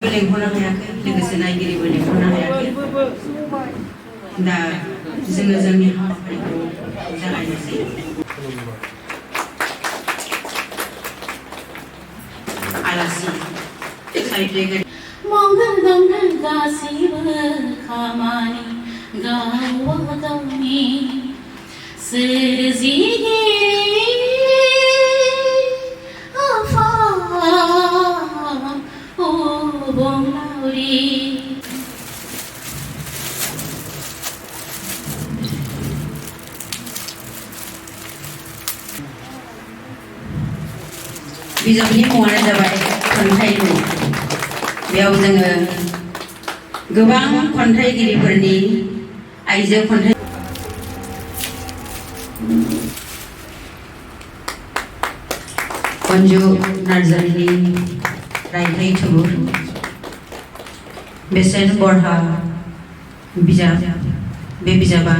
लेंहरनो हायाखै लोगोसे नायगिरिबो लेंहरनो हायाखै दा जोङो जोंनि हाबाफारिखौ जागायनोसै आलासि साहित्यगिरि मावनांगौ गासैबो खामानि गावबा गावनि सोरजिगिरि आफा अबंलावरि बिजाबनि मुङानो जाबाय खन्थाइलु बेयाव जोङो गोबां खन्थाइगिरिफोरनि आइजो खन्थाइ अन्जु नार्जारिनि रायथाइ थुबुर बेसेन बरहा बिजाब बे बिजाबा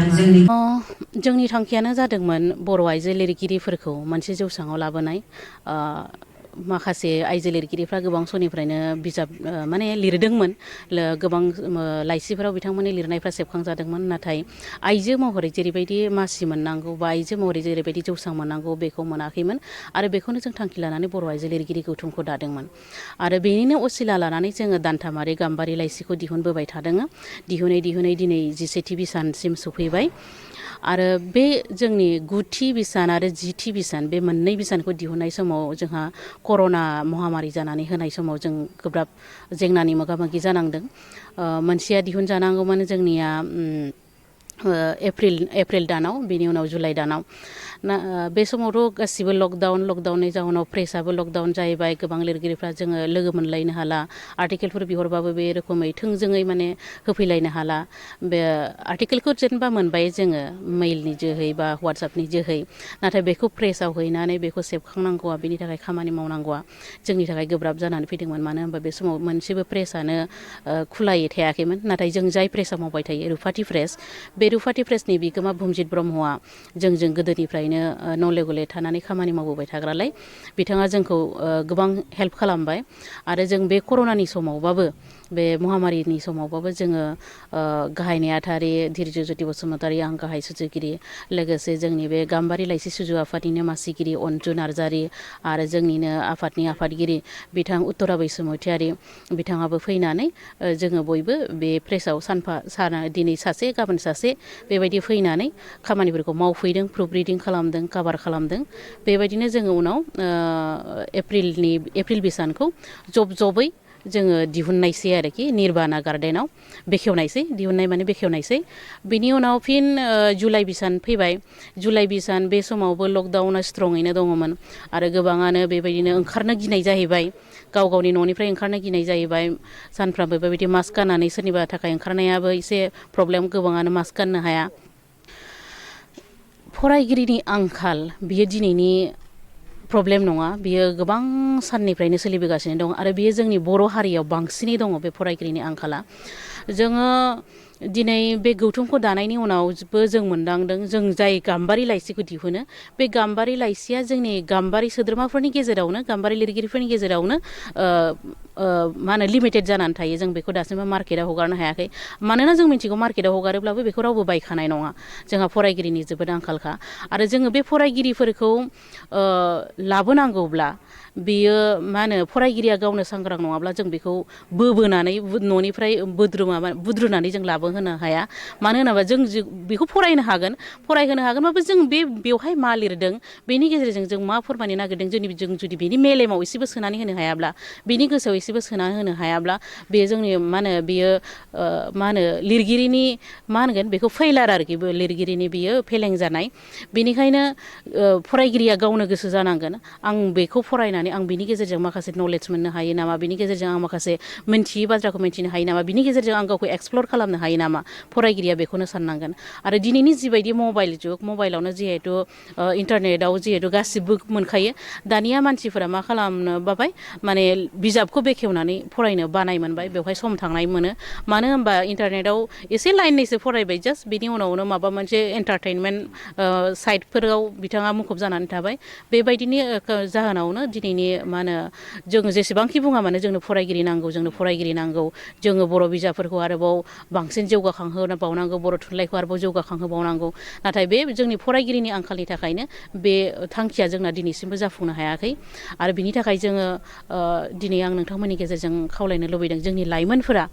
जोंनि थांखियानो जादोंमोन बर' आइजो लिरगिरिफोरखौ मोनसे जौसाङाव लाबोनाय माखासे आइजो लिरगिरिफ्रा गोबां समनिफ्रायनो बिजाब माने लिरदोंमोन गोबां लाइसिफोराव बिथांमोननि लिरनायफ्रा सेबखांजादोंमोन नाथाय आइजो महरै जेरैबायदि मासि मोननांगौ बा आइजो महरै जेरैबायदि जौसां मोननांगौ बेखौ मोनाखैमोन आरो बेखौनो जों थांखि लानानै बर' आइजो लिरगिरि गौथुमखौ दादोंमोन आरो बेनिनो असिला लानानै जोङो दानथामारि गाम्बारि लाइसिखौ दिहुनबोबाय थादों दिहुनै दिनै 17थि बिसानसिम सफैबाय आरो बे जोंनि 9थि बिसान आरो 10थि बिसान बे मोननै बिसानखौ दिहुननाय समाव जोंहा कर'ना महामारि जानानै होनाय समाव जों गोब्राब जेंनानि मोगा मोगि जानांदों मोनसेया दिहुनजानांगौमोन जोंनिया एप्रिल दानाव बेनि उनाव जुलाइ दानाव बे समावथ' गासिबो लकडाउननि जाहोनाव प्रेसआबो लकडाउन जाहैबाय गोबां लिरगिरिफ्रा जोङो लोगो मोनलायनो हाला आर्टिकेलफोर बिहरबाबो बे रोखोमै थोंजोङै माने होफैलायनो हाला बे आर्टिकेलखौ जेनेबा मोनबाय जोङो मेइलनि जोहै बा वाट्सएपनि जोहै नाथाय बेखौ प्रेसआव हैनानै बेखौ सेबखांनांगौआ बेनि थाखाय खामानि मावनांगौआ जोंनि थाखाय गोब्राब जानानै फैदोंमोन मानो होनबा बे समाव मोनसेबो प्रेसआनो खुलायै थायाखैमोन नाथाय जों जाय प्रेसआव मावबाय थायो रुफाथि प्रेस बे रुफाथि प्रेसनि बिगोमा भुमजित ब्रह्मआ जोंजों गोदोनिफ्रायनो नले गले थानानै खामानि मावबोबाय थाग्रालाय बिथाङा जोंखौ गोबां हेल्प खालामबाय आरो जों बे कर'नानि समावबाबो बे महामारिनि समावबाबो जोङो गाहाय नेहाथारि धीरज ज्योति बसुमतारी आं गाहाय सुजुगिरि लोगोसे जोंनि बे गाम्बारि लाइसि सुजु आफादनिनो मासिगिरि अन्जु नार्जारि आरो जोंनिनो आफादनि आफादगिरि बिथां उत्तरा बैसुमतियारि बिथाङाबो फैनानै जोङो बयबो बे प्रेसआव दिनै सासे गाबोन सासे बेबायदि फैनानै खामानिफोरखौ मावफैदों प्रुफ रिदिं खालामदों काभार खालामदों बेबायदिनो जोङो उनाव एप्रिल बिसानखौ जबै जोङो दिहुननायसै आरोखि निर्बाना गार्डेनाव दिहुननाय माने बेखेवनायसै बिनि उनाव फिन जुलाइ बिसान फैबाय जुलाइ बिसान बे समावबो लकडाउना स्ट्रङैनो दङमोन आरो गोबाङानो बेबायदिनो ओंखारनो गिनाय जाहैबाय गाव गावनि न'निफ्राय ओंखारनो गिनाय जाहैबाय सानफ्रामबो बेबायदि मास्क गाननानै सोरनिबा थाखाय ओंखारनायाबो एसे प्रब्लेम गोबाङानो मास्क गाननो हाया फरायगिरिनि आंखाल बियो दिनैनि प्रब्लेम नङा बियो गोबां साननिफ्रायनो सोलिबोगासिनो दं आरो बियो जोंनि बर' हारियाव बांसिनै दङ बे फरायगिरिनि आंखाला जोङो दिनै बे गौथुमखौ दानायनि उनावबो जों मोनदांदों जों जाय गाम्बारि लाइसिखौ दिहुनो बे गाम्बारि लाइसिया जोंनि गाम्बारि सोद्रोमाफोरनि गेजेरावनो गाम्बारि लिरगिरिफोरनि गेजेरावनो मा होनो लिमिटेड जानानै थायो जों बेखौ दासिमबो मार्केटाव हगारनो हायाखै मानोना जों मिथिगौ मार्केटाव हगारोब्लाबो बेखौ रावबो बायखानाय नङा जोंहा फरायगिरिनि जोबोद आंखालखा आरो जोङो बे फरायगिरिफोरखौ लाबोनांगौब्ला बेयो मा होनो फरायगिरिया गावनो सांग्रां नङाब्ला जों बेखौ बोबोनानै न'निफ्राय बुद्रुनानै जों लाबोहोनो हाया मानो होनोबा जों बेखौ फरायहोनो हागोनबाबो जों बेवहाय मा लिरदों बेनि गेजेरजों जों मा फोरमायनो नागिरदों जों जुदि बेनि मेलेमाव एसेबो सोनानै होनो हायाब्ला बेनि गोसोआव एसेबो सोनानै होनो हायाब्ला बेयो जोंनि मा होनो बेयो मा होनो लिरगिरिनि मा होनगोन बेखौ फैलार आरोखि लिरगिरिनि बियो फेलें जानाय बेनिखायनो फरायगिरिया गावनो गोसो जानांगोन आं बेखौ फरायनानै आं बिनि गेजेरजों माखासे नलेज मोननो हायो नामा बिनि गेजेरजों आं माखासे मिन्थियै बाथ्राखौ मिन्थिनो हायो नामा बिनि गेजेरजों आं गावखौ एक्सप्लर खालामनो हायो नामा फरायगिरिया बेखौनो साननांगोन आरो दिनैनि जिबायदि मबाइल जुग मबाइलावनो जिहेथु इन्टारनेटआव जिहेथु गासिबो मोनखायो दानिया मानसिफोरा मा खालामनो बाबाय माने बिजाबखौ बेखेवनानै फरायनो बानाय मोनबाय बेवहाय सम थांनाय मोनो मानो होनबा इन्टारनेटआव एसे लाइननैसो फरायबाय जास्ट बिनि उनावनो माबा मोनसे एन्टारटेनमेन्ट साइटफोराव बिथाङा मुखुब जानानै थाबाय बेबायदिनि जाहोनावनो दिनै दिनैनि मा होनो जोङो जेसेबांखि बुङा मानो जोंनो फरायगिरि नांगौ जोङो बर' बिजाबफोरखौ आरोबाव बांसिन जौगाखांहोबावनांगौ बर' थुनलाइखौ आरोबाव जौगाखांहोबावनांगौ नाथाय बे जोंनि फरायगिरिनि आंखालनि थाखायनो बे थांखिया जोंना दिनैसिमबो जाफुंनो हायाखै आरो बिनि थाखाय जोङो दिनै आं नोंथांमोननि गेजेरजों खावलायनो लुबैदों जोंनि लाइमोनफोरा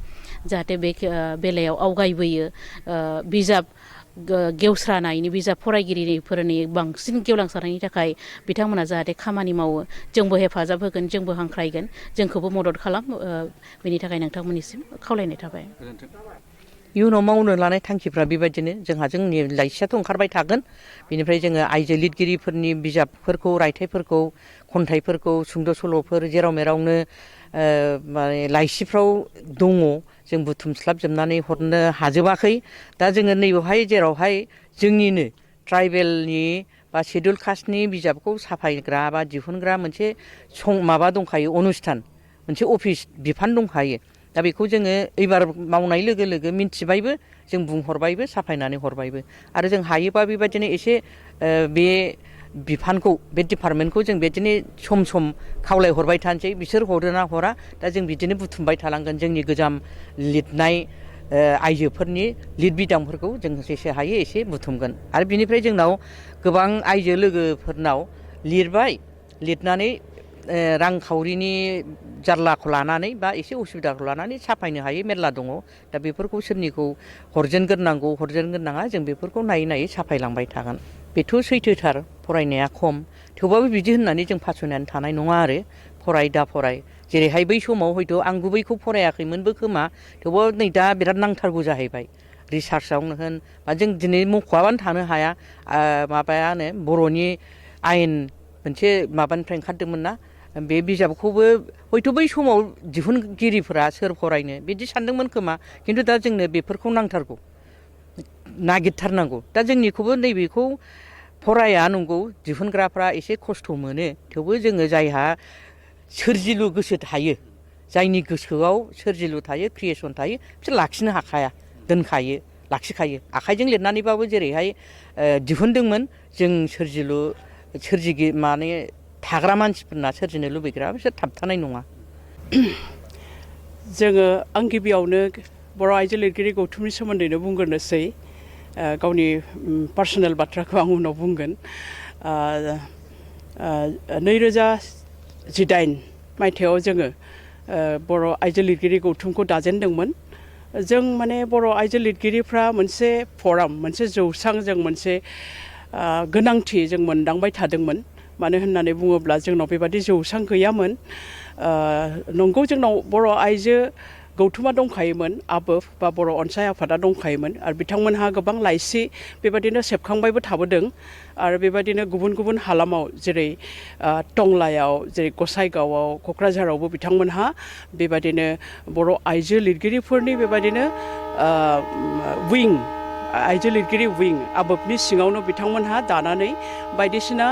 जाहाथे बे बेलायाव आवगायबोयो बिजाब गेवस्रानायनि बिजाब फरायगिरिफोरनि बांसिन गेवलांसारनायनि थाखाय बिथांमोना जाहाथे खामानि मावो जोंबो हेफाजाब होगोन जोंबो हांख्रायगोन जोंखौबो मदद खालाम बेनि थाखाय नोंथांमोननिसिम खावलायनाय थाबाय। इयुनाव मावनो लानाय थांखिफ्रा बेबायदिनो जोंहा जोंनि लाइसियाथ' ओंखारबाय थागोन बेनिफ्राय जोङो आइजो लिरगिरिफोरनि बिजाबफोरखौ रायथाइफोरखौ खन्थाइफोरखौ सुंद' सल'फोर जेराव मेरावनो माने लाइसिफ्राव दङ जों बुथुमस्लाबजोबनानै हरनो हाजोबाखै दा जोङो नैबेवहाय जेरावहाय जोंनिनो ट्राइबेलनि बा सिडुल कास्टनि बिजाबखौ साफायग्रा बा दिहुनग्रा मोनसे माबा दंखायो अनुस्थान मोनसे अफिस बिफान दंखायो दा बेखौ जोङो एबार मावनाय लोगो लोगो मिन्थिबायबो जों बुंहरबायबो साफायनानै हरबायबो आरो जों हायोबा बेबायदिनो एसे बे बिफानखौ बे डिपार्टमेन्टखौ जों बिदिनो सम सम खावलायहरबाय थानोसै बिसोर हरोना हरा दा जों बिदिनो बुथुमबाय थालांगोन जोंनि गोजाम लिरनाय आइजोफोरनि लिरबिदांफोरखौ जों जेसे हायो एसे बुथुमगोन आरो बिनिफ्राय जोंनाव गोबां आइजो लोगोफोरनाव लिरनानै रांखावरिनि जारलाखौ लानानै बा एसे उसुबिदाखौ लानानै साफायनो हायो मेरला दङ दा बेफोरखौ सोरनिखौ हरजेनग्रोनांगौ हरजेनग्रोनाङा जों बेफोरखौ नायै नायै साफायलांबाय थागोन बेथ' सैथोथार फरायनाया खम थेवबाबो बिदि होननानै जों फासयनानै थानाय नङा आरो फराय दा फराय जेरैहाय बै समाव हयथ' आं गुबैखौ फरायाखैमोनबो खोमा थेवबो नै दा बिराद नांथारगौ जाहैबाय रिसार्चआवनो होन बा जों दिनै मख'आबानो थानो हाया माबायानो बर'नि आयेन मोनसे माबानिफ्राय ओंखारदोंमोन ना बे बिजाबखौबो हयथ' बै समाव दिहुनगिरिफोरा सोर फरायनो बिदि सानदोंमोन खोमा खिन्थु दा जोंनो बेफोरखौ नांथारगौ नागिरथारनांगौ दा जोंनिखौबो नैबेखौ फराया नंगौ दिहुनग्राफ्रा एसे खस्थ' मोनो थेवबो जोङो जायहा सोरजिलु गोसो थायो जायनि गोसोआव सोरजिलु थायो क्रियेसन थायो बिसोर लाखिनो हाखाया दोनखायो लाखिखायो आखाइजों लिरनानैबाबो जेरैहाय दिहुनदोंमोन जों माने थाग्रा मानसिफोरना सोरजिनो लुबैग्रा बिसोर थाबथानाय नङा। जोङो आं गिबियावनो बर' आइजो लिरगिरि गौथुमनि सोमोन्दैनो बुंग्रोनोसै गावनि पार्सनेल बाथ्राखौ आं उनाव बुंगोन 2018 मायथाइयाव जोङो बर' आइजो लिरगिरि गौथुमखौ दाजेनदोंमोन जों माने बर' आइजो लिरगिरिफ्रा मोनसे फराम मोनसे जौसां जों मोनसे गोनांथि जों मोनदांबाय थादोंमोन मानो होननानै बुङोब्ला जोंनाव बेबादि जौसां गैयामोन नंगौ जोंनाव बर' आइजो गौथुमा दंखायोमोन आबोफ बा बर' अनसाय आफादा दंखायोमोन आरो बिथांमोनहा गोबां लाइसि बेबादिनो सेबखांबायबो थाबोदों आरो बेबादिनो गुबुन गुबुन हालामाव जेरै टंलायाव जेरै गसाइगावआव क'क्राझारावबो बिथांमोनहा बेबादिनो बर' आइजो लिरगिरिफोरनि बेबादिनो विं आइजो लिरगिरि विं आबोफनि सिङावनो बिथांमोनहा दानानै बायदिसिना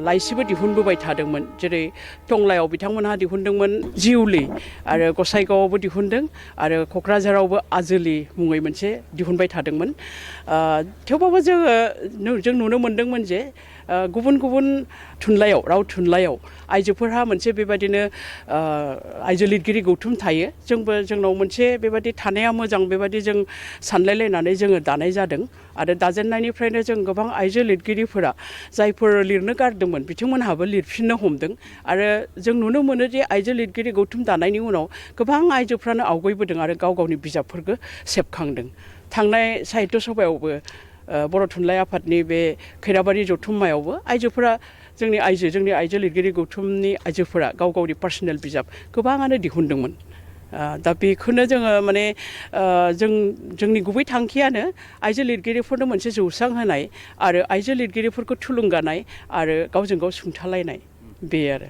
लाइसिबो दिहुनबोबाय थादोंमोन जेरै टंलायाव बिथांमोनहा दिहुनदोंमोन जिउलि आरो गसाइगावआवबो दिहुनदों आरो क'क्राझारावबो आजोलि मुङै मोनसे दिहुनबाय थादोंमोन थेवबाबो जों नुनो मोनदोंमोन जे गुबुन गुबुन थुनलाइयाव राव थुनलाइयाव आइजोफोरहा मोनसे बेबादिनो आइजो लिरगिरि गौथुम थायो जोंनाव मोनसे बेबादि थानाया मोजां बेबादि जों सानलायलायनानै जोङो दानाय जादों आरो दाजेननायनिफ्रायनो जों गोबां आइजो लिरगिरिफोरा जायफोर लिरनो गारदोंमोन बिथांमोनहाबो लिरफिननो हमदों आरो जों नुनो मोनो जे आइजो लिरगिरि गौथुम दानायनि उनाव गोबां आइजोफ्रानो आवगायबोदों आरो गाव गावनि बिजाबफोरखौ सेबखांदों थांनाय साहित्य सभायावबो बर' थुनलाइ आफादनि बे खैराबारि जथुम्मायावबो आइजोफोरा जोंनि आइजो लिरगिरि गौथुमनि आइजोफोरा गाव गावनि पार्सनेल बिजाब गोबाङानो दिहुनदोंमोन दा बेखौनो जोङो माने जोंनि गुबै थांखियानो आइजो लिरगिरिफोरनो मोनसे जौसां होनाय आरो आइजो लिरगिरिफोरखौ थुलुंगानाय आरो गावजों गाव सुंथालायनाय बे आरो